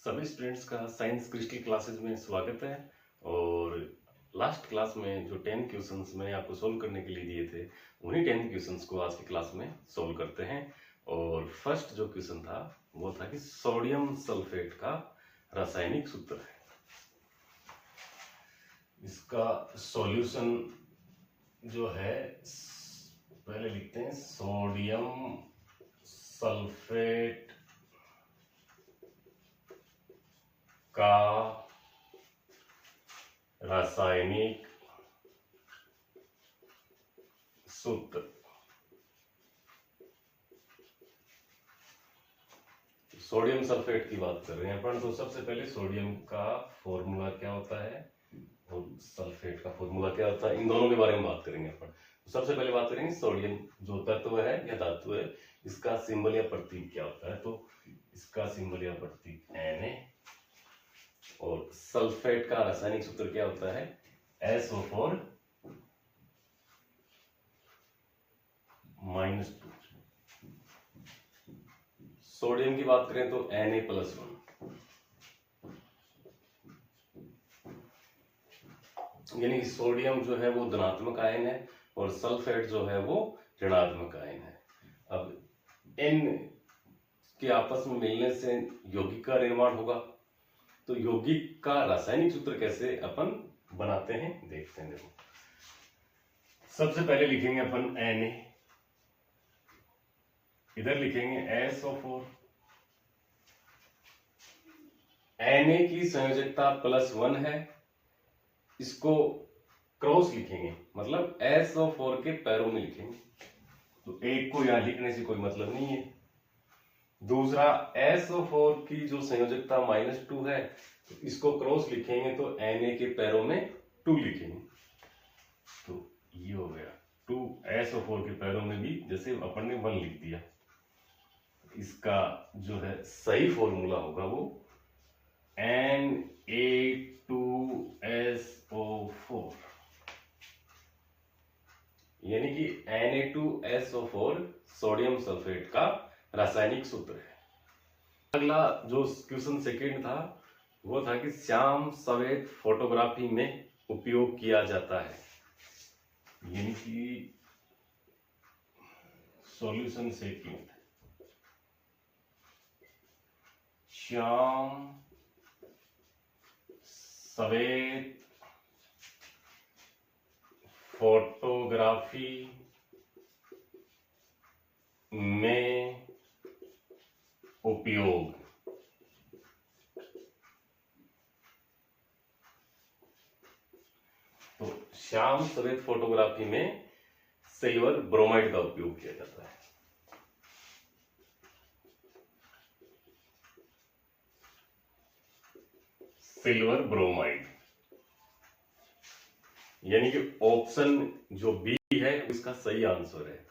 सभी स्टूडेंट्स का science crystal classes में स्वागत है। और लास्ट क्लास में जो 10 क्वेश्चंस मैं आपको सोल्व करने के लिए दिए थे, उन्हीं 10 क्वेश्चंस को आज की क्लास में सोल्व करते हैं। और फर्स्ट जो क्वेश्चन था वो था कि सोडियम सल्फेट का रासायनिक सूत्र है। इसका सॉल्यूशन जो है, पहले लिखते हैं सोडियम सल्फेट का रासायनिक सूत्र। सोडियम सल्फेट की बात कर रहे हैं अपन, तो सबसे पहले सोडियम का फॉर्मूला क्या होता है और सल्फेट का फॉर्मूला क्या होता है, इन दोनों के बारे में बात करेंगे अपन। तो सबसे पहले बात करेंगे सोडियम जो तत्व है या धातु है, इसका सिंबल या प्रतीक क्या होता है। तो इसका सिंबल या प्रतीक Na। और सल्फेट का रासायनिक सूत्र क्या होता है, SO4 -2। सोडियम की बात करें तो Na+1। यानी कि सोडियम जो है वो धनात्मक आयन है और सल्फेट जो है वो ऋणात्मक आयन है। अब इन के आपस में मिलने से यौगिक का निर्माण होगा। तो यौगिक का रासायनिक सूत्र कैसे अपन बनाते हैं देखते हैं। देखो, सबसे पहले लिखेंगे अपन Na, इधर लिखेंगे SO4। Na की संयोजकता +1 है, इसको क्रॉस लिखेंगे, मतलब SO4 के पैरों में लिखेंगे। तो एक को यहां लिखने से कोई मतलब नहीं है। दूसरा, SO4 की जो संयोजकता -2 है, तो इसको क्रॉस लिखेंगे तो Na के पैरों में 2 लिखेंगे। तो ये हो गया 2। SO4 के पैरों में भी जैसे अपन ने 1 लिख दिया। इसका जो है सही फॉर्मूला होगा वो Na2SO4, यानी कि Na2SO4 सोडियम सल्फेट का रासायनिक सूत्र है। अगला जो क्वेश्चन सेकंड था वो था कि श्याम सफेद फोटोग्राफी में उपयोग किया जाता है। यानी कि सॉल्यूशन सेकंड, श्याम सफेद फोटोग्राफी में उपयोग। तो श्याम सफेद फोटोग्राफी में सिल्वर ब्रोमाइड का उपयोग किया जाता है। सिल्वर ब्रोमाइड, यानी कि ऑप्शन जो बी है इसका सही आंसर है।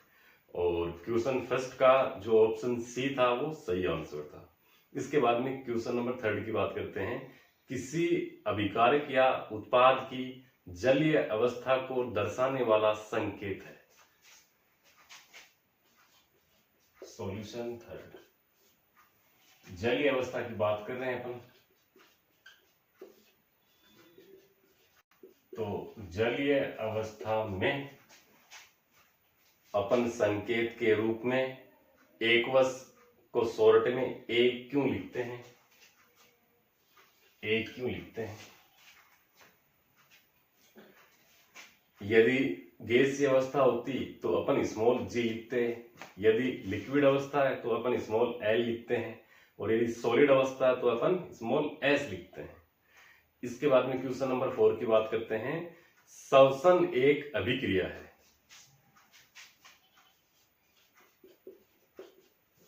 और क्वेश्चन फर्स्ट का जो ऑप्शन सी था वो सही आंसर था। इसके बाद में क्वेश्चन नंबर 3 की बात करते हैं। किसी अभिकारक या उत्पाद की जलीय अवस्था को दर्शाने वाला संकेत है। सॉल्यूशन 3, जलीय अवस्था की बात कर रहे हैं अपन। तो जलीय अवस्था में अपन संकेत के रूप में एकवश को शॉर्ट में एक क्यों लिखते हैं, एक क्यों लिखते हैं। यदि गैसीय अवस्था होती तो अपन स्मॉल g लिखते हैं, यदि लिक्विड अवस्था है तो अपन स्मॉल l लिखते हैं, और यदि सॉलिड अवस्था है तो अपन स्मॉल s लिखते हैं। इसके बाद में क्वेश्चन नंबर 4 की बात करते हैं। श्वसन एक अभिक्रिया है।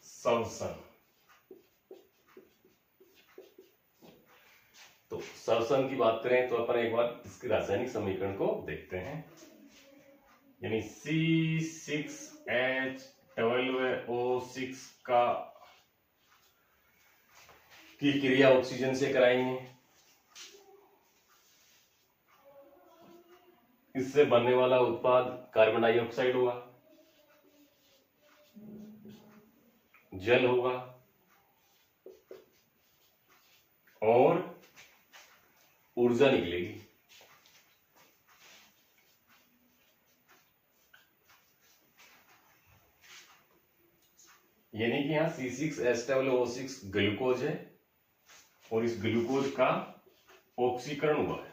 श्वसन, तो श्वसन की बात करें तो अपन एक बार इसके रासायनिक समीकरण को देखते हैं। यानी C6H12O6 का की क्रिया ऑक्सीजन से कराएंगे, इससे बनने वाला उत्पाद कार्बन डाइऑक्साइड होगा, जल होगा। और ऊर्जा निकलेगी। यानी कि यहां C6H12O6 ग्लूकोज है और इस ग्लूकोज का ऑक्सीकरण हुआ है।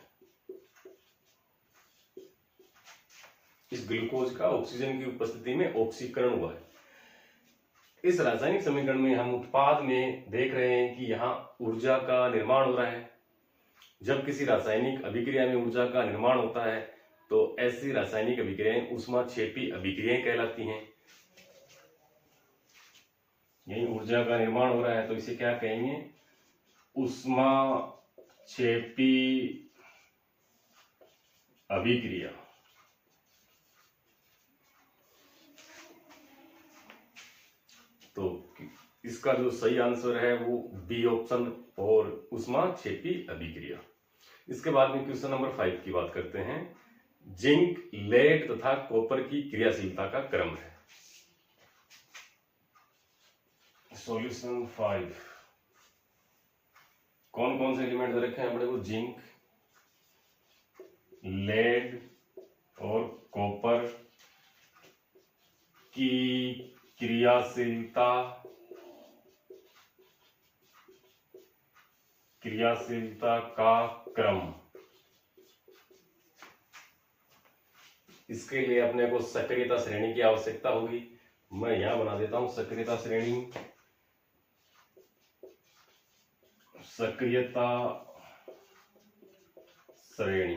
इस ग्लूकोज का ऑक्सीजन की उपस्थिति में ऑक्सीकरण हुआ है। इस रासायनिक समीकरण में हम उत्पाद में देख रहे हैं कि यहाँ ऊर्जा का निर्माण हो रहा है। जब किसी रासायनिक अभिक्रिया में ऊर्जा का निर्माण होता है तो ऐसी रासायनिक अभिक्रियाएं ऊष्माक्षेपी अभिक्रियाएं कहलाती हैं। यही ऊर्जा का निर्माण हो रहा है तो इसे क्या कहेंगे? ऊष्माक्षेपी अभिक्रिया। तो इसका जो सही आंसर है वो बी ऑप्शन और ऊष्माक्षेपी अभिक्रिया। इसके बाद में क्वेश्चन नंबर 5 की बात करते हैं। जिंक, लेड तथा कॉपर की क्रियाशीलता का क्रम है। सॉल्यूशन 5 कौन कौन से एलिमेंट दे रखे हैं अपने को? जिंक, लेड और कॉपर की क्रियाशीलता का क्रम। इसके लिए अपने को सक्रियता श्रेणी की आवश्यकता होगी। मैं यहां बना देता हूं सक्रियता श्रेणी। सक्रियता श्रेणी।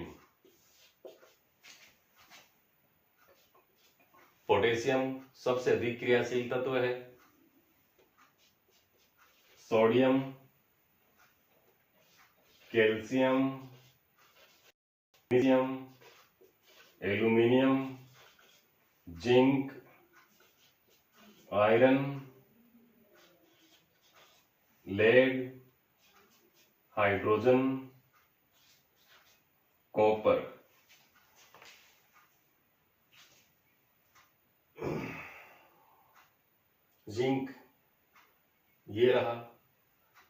पोटेशियम सबसे अधिक क्रियाशील तत्व है। Sodium, calcium, magnesium, aluminium, zinc, iron, lead, hydrogen, copper. Zinc ये रहा,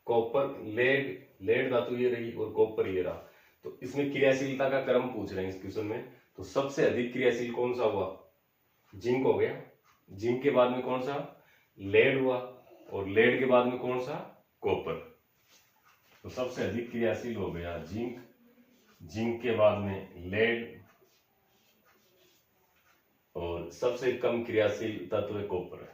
कॉपर, लेड धातु ये रही और कॉपर ये रहा। तो इसमें क्रियाशीलता का क्रम पूछ रहे हैं इस क्वेश्चन में। तो सबसे अधिक क्रियाशील कौन सा हुआ? जिंक हो गया। जिंक के बाद में कौन सा? लेड हुआ। और लेड के बाद में कौन सा? कॉपर। तो सबसे अधिक क्रियाशील हो गया जिंक, जिंक के बाद में लेड और सबसे कम क्रियाशील तत्व है कॉपर।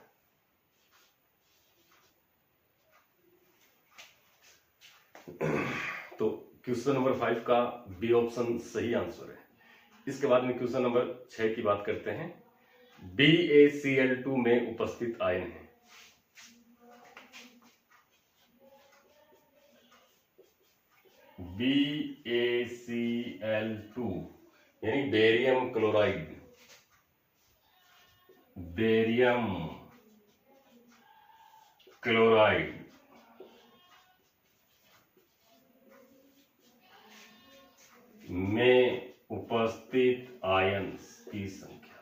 तो क्वेश्चन नंबर 5 का बी ऑप्शन सही आंसर है। इसके बाद में क्वेश्चन नंबर 6 की बात करते हैं। BaCl2 में उपस्थित आयन है। BaCl2 यानी बेरियम क्लोराइड। बेरियम क्लोराइड में उपस्थित आयन्स की संख्या।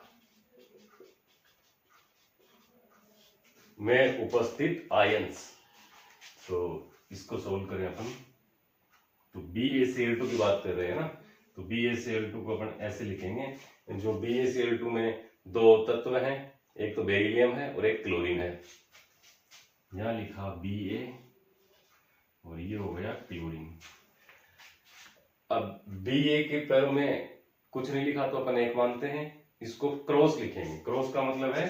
में उपस्थित आयन्स। तो इसको सोल्व करें अपन। तो BaCl2 की बात कर रहे हैं ना, तो BaCl2 को अपन ऐसे लिखेंगे। जो BaCl2 में दो तत्व हैं, एक तो बेरिलियम है और एक क्लोरीन है। यहां लिखा Ba और ये हो गया क्लोरीन। अब Ba के पैरों में कुछ नहीं लिखा तो अपन एक मानते हैं, इसको क्रॉस लिखेंगे। क्रॉस का मतलब है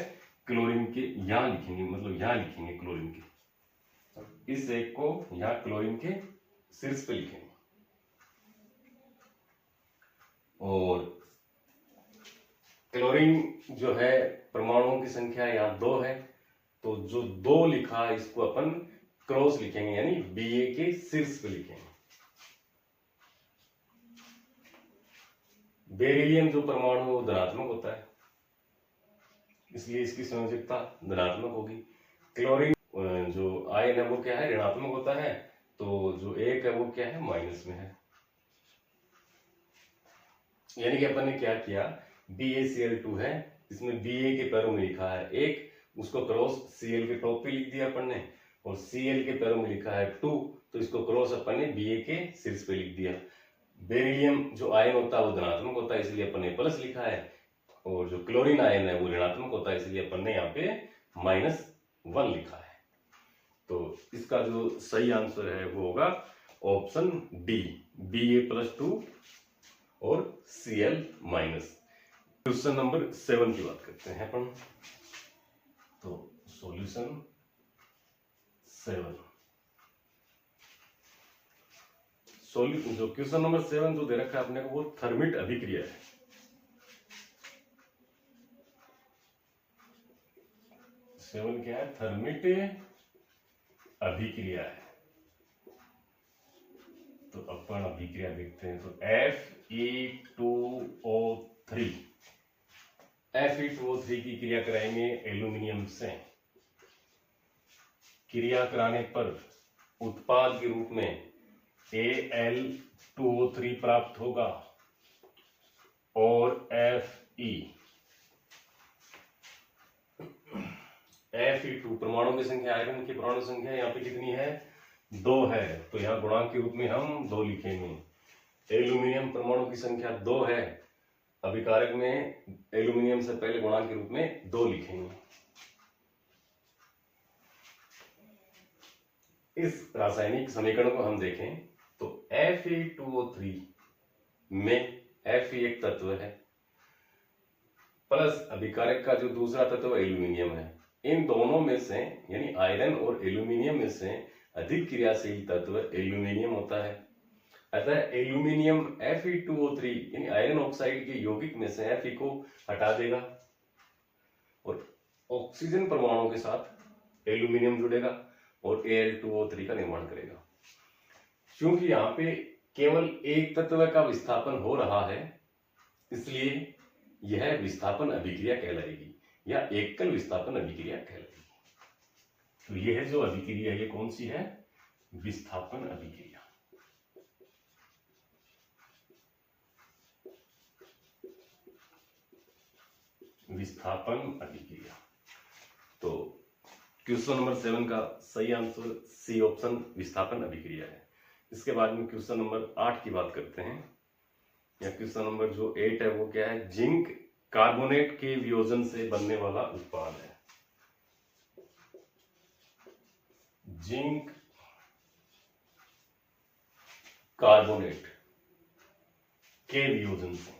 क्लोरीन के यहां लिखेंगे, मतलब यहां लिखेंगे क्लोरीन के। इस एक को यहां क्लोरीन के शीर्ष पे लिखेंगे। और क्लोरीन जो है परमाणुओं की संख्या यहां 2 है, तो जो 2 लिखा इसको अपन क्रॉस लिखेंगे, यानी Ba के शीर्ष पे लिखेंगे। बेरिलियम जो परमाणु है वो धनात्मक होता है, इसलिए इसकी संयोजकता धनात्मक होगी। क्लोरीन जो आयन है वो क्या है? ऋणात्मक होता है। तो जो एक है वो क्या है? माइनस में है। यानी कि अपन ने क्या किया, BaCl2 है, इसमें Ba के पैरों में लिखा है एक, उसको क्रॉस Cl के टॉप पे लिख दिया अपन ने, और Cl के पैरों में लिखा है 2, तो इसको क्रॉस अपन ने Ba के शीर्ष पे लिख दिया। बेरिलियम जो आयन होता है वो धनात्मक होता है, इसलिए अपन ने प्लस लिखा है, और जो क्लोरीन आयन है वो ऋणात्मक होता है, इसलिए अपन ने यहाँ पे -1 लिखा है। तो इसका जो सही आंसर है वो होगा ऑप्शन डी, Ba+2 और Cl-। क्वेश्चन नंबर 7 की बात करते हैं अपन। तो सॉल्यूशन 7, जो क्वेश्चन नंबर 7 जो दे रखा है अपने को वो थर्मिट अभिक्रिया है। सेवन क्या है? थर्मिट अभिक्रिया है। तो अपन अभिक्रिया देखते हैं। तो Fe2O3 की क्रिया कराएंगे एल्यूमिनियम से। क्रिया कराने पर उत्पाद के रूप में Al2O3 प्राप्त होगा और Fe2 परमाणु की संख्या, आयरन की परमाणु संख्या यहाँ पे कितनी है? 2 है, तो यहाँ गुणांक के रूप में हम 2 लिखेंगे। एल्यूमिनियम परमाणु की संख्या 2 है, अभिकारक में एल्यूमिनियम से पहले गुणांक के रूप में 2 लिखेंगे। इस रासायनिक समीकरण को हम देखें तो Fe2O3 में Fe एक तत्व है प्लस अभिकारक का जो दूसरा तत्व एल्यूमिनियम है। इन दोनों में से यानी आयरन और एल्यूमिनियम में से अधिक क्रियाशील तत्व एल्यूमिनियम होता है। अतः एल्यूमिनियम Fe2O3 यानी आयरन ऑक्साइड के यौगिक में से Fe को हटा देगा और ऑक्सीजन परमाणु के साथ एल्यूमिनियम जुड़ेगा और Al2O3 का निर्माण करेगा। क्योंकि यहाँ पे केवल एक तत्व का विस्थापन हो रहा है, इसलिए यह विस्थापन अभिक्रिया कहलाएगी या एकल विस्थापन अभिक्रिया कहलाएगी। तो यह है जो अभिक्रिया है, ये कौन सी है? विस्थापन अभिक्रिया। विस्थापन अभिक्रिया। तो क्वेश्चन नंबर 7 का सही आंसर सी ऑप्शन विस्थापन अभिक्रिया है। इसके बाद में क्वेश्चन नंबर 8 की बात करते हैं, या क्वेश्चन नंबर जो 8 है वो क्या है? जिंक कार्बोनेट के वियोजन से बनने वाला उत्पाद है। जिंक कार्बोनेट के वियोजन से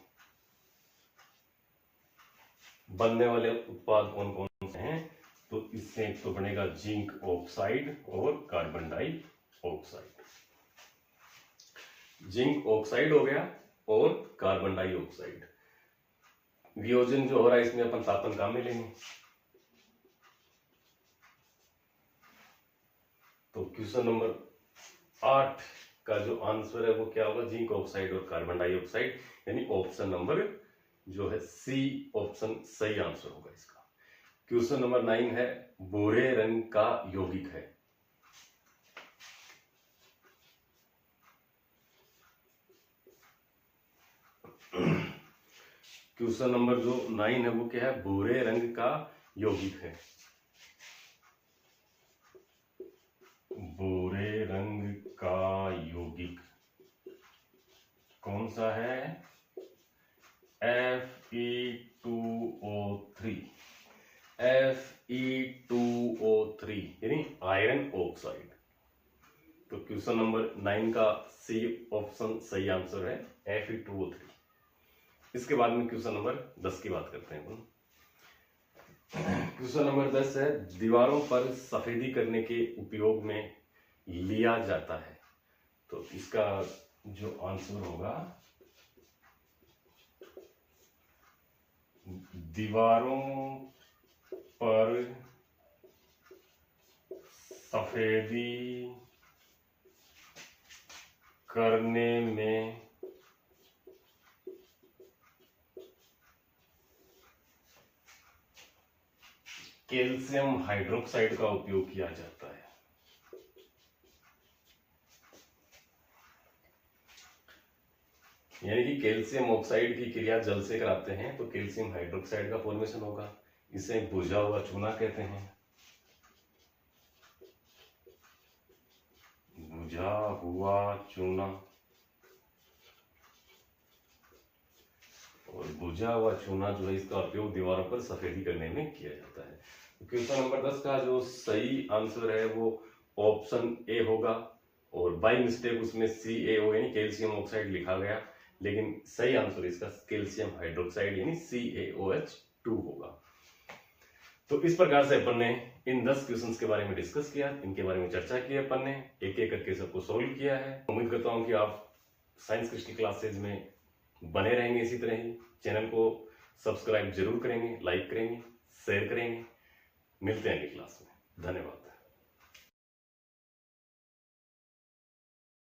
बनने वाले उत्पाद कौन कौन से हैं? तो इससे एक तो बनेगा जिंक ऑक्साइड और कार्बन डाइऑक्साइड। जिंक ऑक्साइड हो गया और कार्बन डाइऑक्साइड। वियोजन जो हो रहा है इसमें अपन तापन काम में लेंगे। तो क्वेश्चन नंबर 8 का जो आंसर है वो क्या होगा? जिंक ऑक्साइड और कार्बन डाइऑक्साइड, यानी ऑप्शन नंबर जो है सी ऑप्शन सही आंसर होगा इसका। क्वेश्चन नंबर 9 है भूरे रंग का यौगिक है। क्वेश्चन नंबर जो 9 है वो क्या है? भूरे रंग का यौगिक है। भूरे रंग का यौगिक कौन सा है? Fe2O3। Fe2O3 यानी आयरन ऑक्साइड। तो क्वेश्चन नंबर 9 का सी ऑप्शन सही आंसर है Fe2O3। इसके बाद में क्वेश्चन नंबर 10 की बात करते हैं। क्वेश्चन नंबर 10 है दीवारों पर सफेदी करने के उपयोग में लिया जाता है। तो इसका जो आंसर होगा, दीवारों पर सफेदी करने में कैल्शियम हाइड्रोक्साइड का उपयोग किया जाता है। यानी कि कैल्शियम ऑक्साइड की क्रिया जल से कराते हैं तो कैल्शियम हाइड्रोक्साइड का फॉर्मेशन होगा। इसे बुझा हुआ चूना कहते हैं। बुझा हुआ चूना, और बुझा हुआ चूना जो है इसका उपयोग दीवारों पर सफेदी करने में किया जाता है। तो क्वेश्चन नंबर 10 का जो सही आंसर है वो ऑप्शन ए होगा, और बाय मिस्टेक उसमें CaO यानी कैल्शियम ऑक्साइड लिखा गया, लेकिन सही आंसर इसका कैल्शियम हाइड्रोक्साइड यानी CaOH2 होगा। तो इस प्रकार से अपन ने इन 10 क्वेश्चंस के बारे में डिस्कस किया, इनके बारे में चर्चा की, अपन ने एक एक करके सबको सोल्व किया है। उम्मीद करता हूं कि आप साइंस क्रिस्टल क्लासेज में बने रहेंगे इसी तरह ही। चैनल को सब्सक्राइब जरूर करेंगे, लाइक करेंगे, शेयर करेंगे। मिलते हैं अगली क्लास में। धन्यवाद।